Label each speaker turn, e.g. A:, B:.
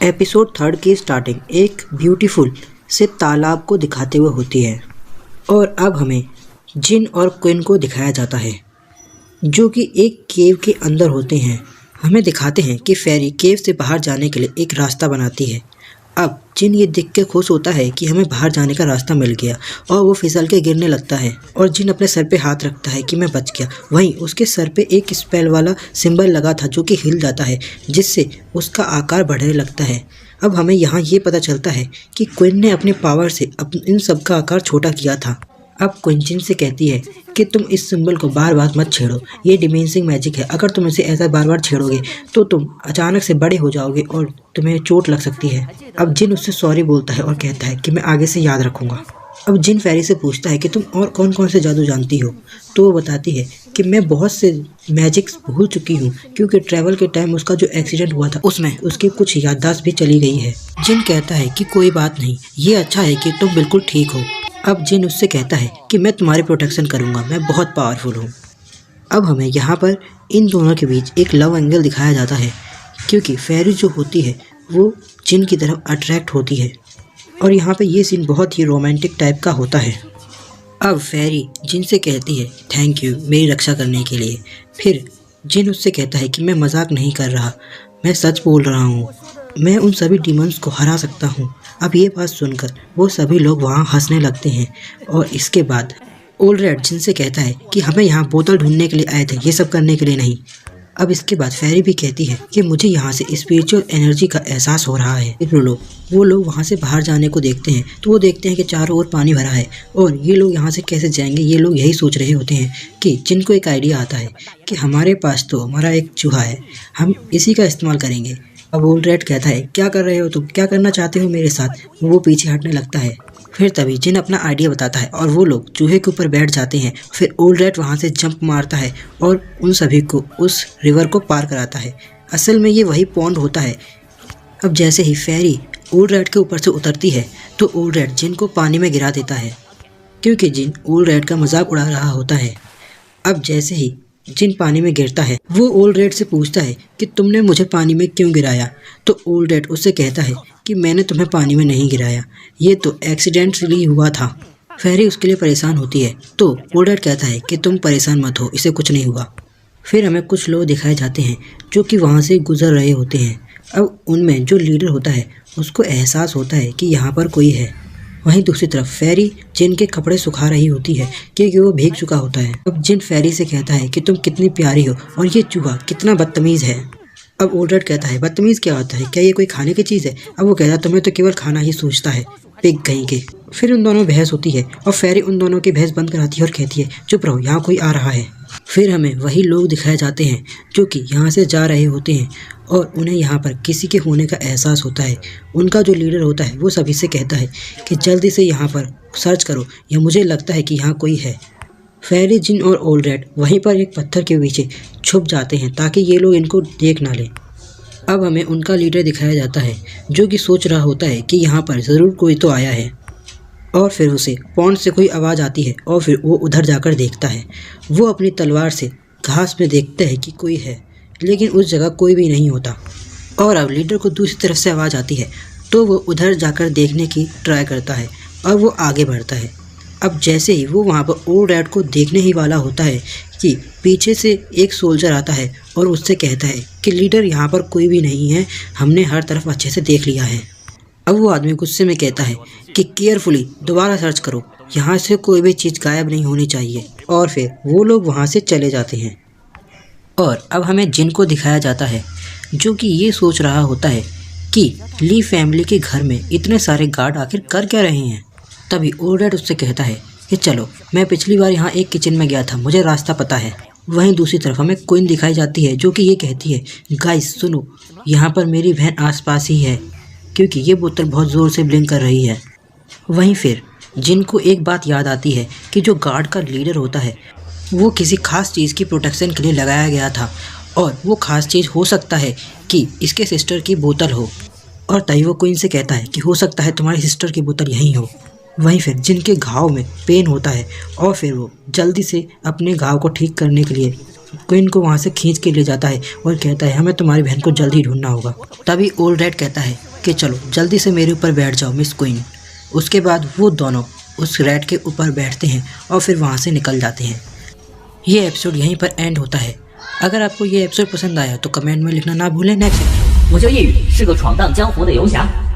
A: Episode 3 की starting एक beautiful से तालाब को दिखाते हुए होती है और अब हमें जिन और क्विन को दिखाया जाता है जो कि एक केव के अंदर होते हैं। हमें दिखाते हैं कि फेरी केव से बाहर जाने के लिए एक रास्ता बनाती है। अब जिन ये देख के खुश होता है कि हमें बाहर जाने का रास्ता मिल गया और वो फिसल के गिरने लगता है और जिन अपने सर पे हाथ रखता है कि मैं बच गया। वहीं उसके सर पे एक स्पेल वाला सिंबल लगा था जो कि हिल जाता है जिससे उसका आकार बढ़ने लगता है। अब हमें यहाँ ये पता चलता है कि क्विन ने अपने पावर से इन सब का आकार छोटा किया था। अब क्विन जिन से कहती है कि तुम इस सिंबल को बार बार मत छेड़ो, ये डिमेंसिंग मैजिक है। अगर तुम इसे ऐसा बार बार छेड़ोगे तो तुम अचानक से बड़े हो जाओगे और तुम्हें चोट लग सकती है। अब जिन उससे सॉरी बोलता है और कहता है कि मैं आगे से याद रखूंगा। अब जिन फेरी से पूछता है कि तुम और कौन कौन से जादू जानती हो, तो वो बताती है कि मैं बहुत से मैजिक्स भूल चुकी हूँ क्योंकि ट्रैवल के टाइम उसका जो एक्सीडेंट हुआ था उसमें उसकी कुछ याददाश्त भी चली गई है। जिन कहता है कि कोई बात नहीं, ये अच्छा है कि तुम बिल्कुल ठीक हो। अब जिन उससे कहता है कि मैं तुम्हारी प्रोटेक्शन करूँगा, मैं बहुत पावरफुल हूँ। अब हमें यहाँ पर इन दोनों के बीच एक लव एंगल दिखाया जाता है क्योंकि फेरी जो होती है वो जिन की तरफ अट्रैक्ट होती है और यहाँ पे ये सीन बहुत ही रोमांटिक टाइप का होता है। अब फेरी जिन से कहती है थैंक यू मेरी रक्षा करने के लिए। फिर जिन उससे कहता है कि मैं मजाक नहीं कर रहा, मैं सच बोल रहा हूँ, मैं उन सभी डीमंस को हरा सकता हूँ। अब ये बात सुनकर वो सभी लोग वहाँ हंसने लगते हैं और इसके बाद ओल्ड रेड जिनसे कहता है कि हमें यहाँ बोतल ढूंढने के लिए आए थे, ये सब करने के लिए नहीं। अब इसके बाद फेरी भी कहती है कि मुझे यहाँ से स्पिरिचुअल एनर्जी का एहसास हो रहा है। वो लोग वहाँ से बाहर जाने को देखते हैं तो वो देखते हैं कि चारों ओर पानी भरा है और ये लोग यहाँ से कैसे जाएंगे। ये लोग यही सोच रहे होते हैं कि जिनको एक आइडिया आता है कि हमारे पास तो हमारा एक चूहा है, हम इसी का इस्तेमाल करेंगे। अब ओल्ड रेड कहता है क्या कर रहे हो तुम, क्या करना चाहते हो मेरे साथ। वो पीछे हटने लगता है। फिर तभी जिन अपना आइडिया बताता है और वो लोग चूहे के ऊपर बैठ जाते हैं। फिर ओल्ड रेड वहाँ से जंप मारता है और उन सभी को उस रिवर को पार कराता है। असल में ये वही पॉन्ड होता है। अब जैसे ही फेरी ओल्ड रेड के ऊपर से उतरती है तो ओल्ड रेड जिन को पानी में गिरा देता है क्योंकि जिन ओल्ड रेड का मजाक उड़ा रहा होता है। अब जैसे ही जिन पानी में गिरता है वो ओल्ड रेड से पूछता है कि तुमने मुझे पानी में क्यों गिराया। तो ओल्ड रेड उससे कहता है कि मैंने तुम्हें पानी में नहीं गिराया, ये तो एक्सीडेंटली हुआ था। फेरी उसके लिए परेशान होती है तो ओल्ड रेड कहता है कि तुम परेशान मत हो, इसे कुछ नहीं हुआ। फिर हमें कुछ लोग दिखाए जाते हैं जो कि वहाँ से गुजर रहे होते हैं। अब उनमें जो लीडर होता है उसको एहसास होता है कि यहाँ पर कोई है। वहीं दूसरी तरफ फेरी जिन के कपड़े सुखा रही होती है क्योंकि वो भीग चुका होता है। अब जिन फेरी से कहता है कि तुम कितनी प्यारी हो और ये चूहा कितना बदतमीज़ है। अब ओल्ड रेड कहता है बदतमीज़ क्या होता है, क्या ये कोई खाने की चीज़ है। अब वो कहता है तुम्हें तो केवल खाना ही सोचता है, पिग कहीं के। फिर उन दोनों बहस होती है और फेरी उन दोनों की बहस बंद कराती है और कहती है चुप रहो, यहाँ कोई आ रहा है। फिर हमें वही लोग दिखाए जाते हैं जो कि यहाँ से जा रहे होते हैं और उन्हें यहाँ पर किसी के होने का एहसास होता है। उनका जो लीडर होता है वो सभी से कहता है कि जल्दी से यहाँ पर सर्च करो, या मुझे लगता है कि यहाँ कोई है। फेरी जिन और ओल्ड रेड वहीं पर एक पत्थर के पीछे छुप जाते हैं ताकि ये लोग इनको देख ना लें। अब हमें उनका लीडर दिखाया जाता है जो कि सोच रहा होता है कि यहाँ पर ज़रूर कोई तो आया है और फिर उसे पॉन्ड से कोई आवाज़ आती है और फिर वो उधर जाकर देखता है। वो अपनी तलवार से घास में देखता है कि कोई है, लेकिन उस जगह कोई भी नहीं होता। और अब लीडर को दूसरी तरफ से आवाज़ आती है तो वो उधर जाकर देखने की ट्राई करता है और वो आगे बढ़ता है। अब जैसे ही वो वहाँ पर ओल्ड रेड को देखने ही वाला होता है कि पीछे से एक सोल्जर आता है और उससे कहता है कि लीडर यहाँ पर कोई भी नहीं है, हमने हर तरफ अच्छे से देख लिया है। अब वो आदमी गुस्से में कहता है कि केयरफुली दोबारा सर्च करो, यहाँ से कोई भी चीज़ गायब नहीं होनी चाहिए। और फिर वो लोग वहाँ से चले जाते हैं। और अब हमें जिन को दिखाया जाता है जो कि ये सोच रहा होता है कि ली फैमिली के घर में इतने सारे गार्ड आखिर कर क्या रहे हैं। तभी ओल्ड रेड उससे कहता है कि चलो, मैं पिछली बार यहाँ एक किचन में गया था, मुझे रास्ता पता है। वहीं दूसरी तरफ हमें क्वीन दिखाई जाती है जो कि ये कहती है गाइस सुनो, यहाँ पर मेरी बहन आसपास ही है क्योंकि ये बोतल बहुत ज़ोर से ब्लिंक कर रही है। वहीं फिर जिन को एक बात याद आती है कि जो गार्ड का लीडर होता है वो किसी खास चीज़ की प्रोटेक्शन के लिए लगाया गया था और वो खास चीज़ हो सकता है कि इसके सिस्टर की बोतल हो। और तभी वो क्वीन से कहता है कि हो सकता है तुम्हारी सिस्टर की बोतल यहीं हो। वहीं फिर जिनके घाव में पेन होता है और फिर वो जल्दी से अपने घाव को ठीक करने के लिए क्वीन को वहाँ से खींच के ले जाता है और कहता है हमें तुम्हारी बहन को जल्दी ढूंढना होगा। तभी ओल्ड रेड कहता है कि कि चलो जल्दी से मेरे ऊपर बैठ जाओ मिस क्वीन। उसके बाद वो दोनों उस रैट के ऊपर बैठते हैं और फिर वहाँ से निकल जाते हैं। ये एपिसोड यहीं पर एंड होता है। अगर आपको ये एपिसोड पसंद आया तो कमेंट में लिखना ना भूलें। नेक्स्ट
B: 我叫叶宇，是个闯荡江湖的游侠。